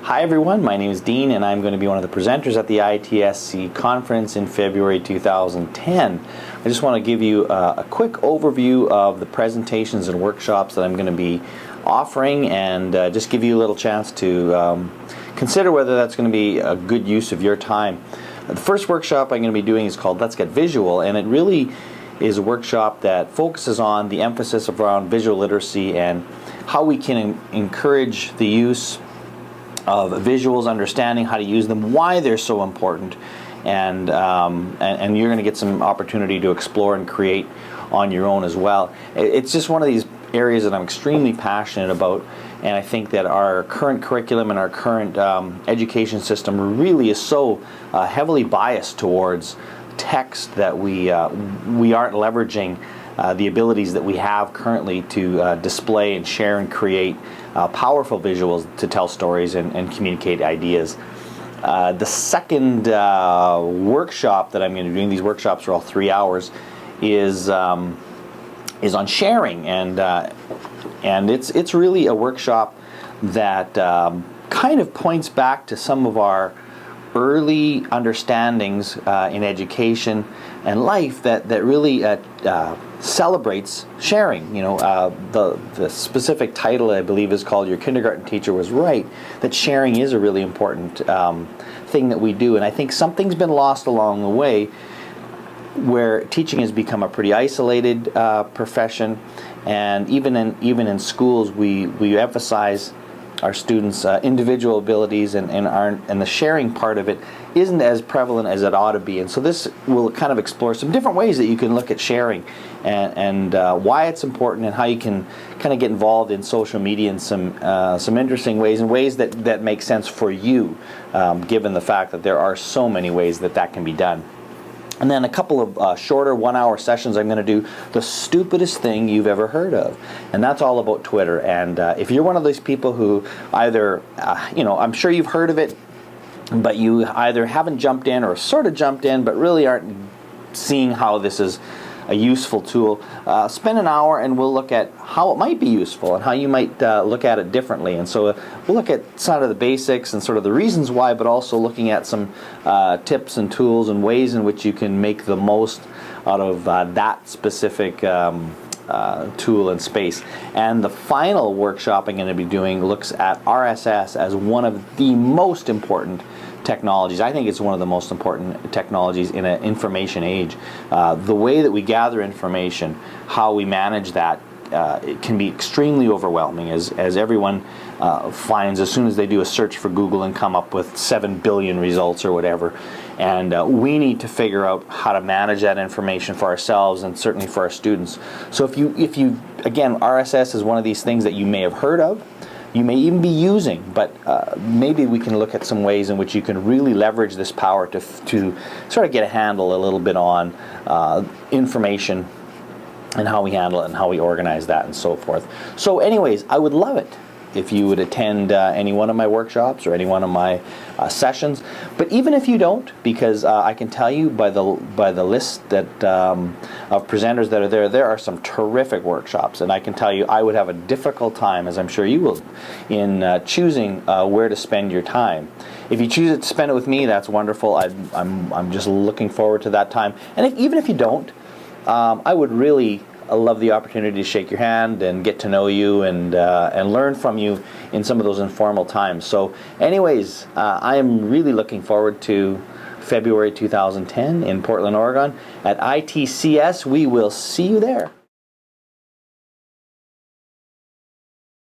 Hi everyone, my name is Dean and I'm going to be one of the presenters at the ITSC conference in February 2010. I just want to give you a quick overview of the presentations and workshops that I'm going to be offering and just give you a little chance to consider whether that's going to be a good use of your time. The first workshop I'm going to be doing is called Let's Get Visual, and it really is a workshop that focuses on the emphasis around visual literacy and how we can encourage the use of visuals, understanding how to use them, why they're so important, and you're going to get some opportunity to explore and create on your own as well. It's just one of these areas that I'm extremely passionate about, and I think that our current curriculum and our current education system really is so heavily biased towards text that we aren't leveraging the abilities that we have currently to display and share and create powerful visuals to tell stories and communicate ideas. The second workshop that I'm going to be doing, these workshops are all 3 hours, is on sharing, and it's really a workshop that kind of points back to some of our early understandings in education and life that really celebrates sharing. You know, the specific title, I believe, is called "Your Kindergarten Teacher Was Right," that sharing is a really important thing that we do, and I think something's been lost along the way where teaching has become a pretty isolated profession, and even in schools we emphasize our students' individual abilities, and the sharing part of it isn't as prevalent as it ought to be. And so this will kind of explore some different ways that you can look at sharing and why it's important, and how you can kind of get involved in social media in some interesting ways, and ways that make sense for you, given the fact that there are so many ways that can be done. And then a couple of shorter 1 hour sessions. I'm going to do the stupidest thing you've ever heard of, and that's all about Twitter. And if you're one of those people who either, I'm sure you've heard of it, but you either haven't jumped in or sort of jumped in, but really aren't seeing how this is a useful tool, spend an hour and we'll look at how it might be useful and how you might look at it differently. And so we'll look at sort of the basics and sort of the reasons why, but also looking at some tips and tools and ways in which you can make the most out of that specific tool and space. And the final workshop I'm going to be doing looks at RSS as one of the most important technologies. I think it's one of the most important technologies in an information age. The way that we gather information, how we manage that, it can be extremely overwhelming, as everyone finds as soon as they do a search for Google and come up with 7 billion results or whatever. And we need to figure out how to manage that information for ourselves and certainly for our students. So if you again, RSS is one of these things that you may have heard of, you may even be using, but maybe we can look at some ways in which you can really leverage this power to sort of get a handle a little bit on information and how we handle it and how we organize that and so forth. So anyways, I would love it if you would attend any one of my workshops or any one of my sessions. But even if you don't, because I can tell you by the list that of presenters that are there are some terrific workshops, and I can tell you I would have a difficult time, as I'm sure you will, in choosing where to spend your time. If you choose to spend it with me, that's wonderful. I'm just looking forward to that time. And even if you don't, I would really love the opportunity to shake your hand and get to know you and learn from you in some of those informal times. So anyways, I am really looking forward to February 2010 in Portland, Oregon at ITCS. We will see you there.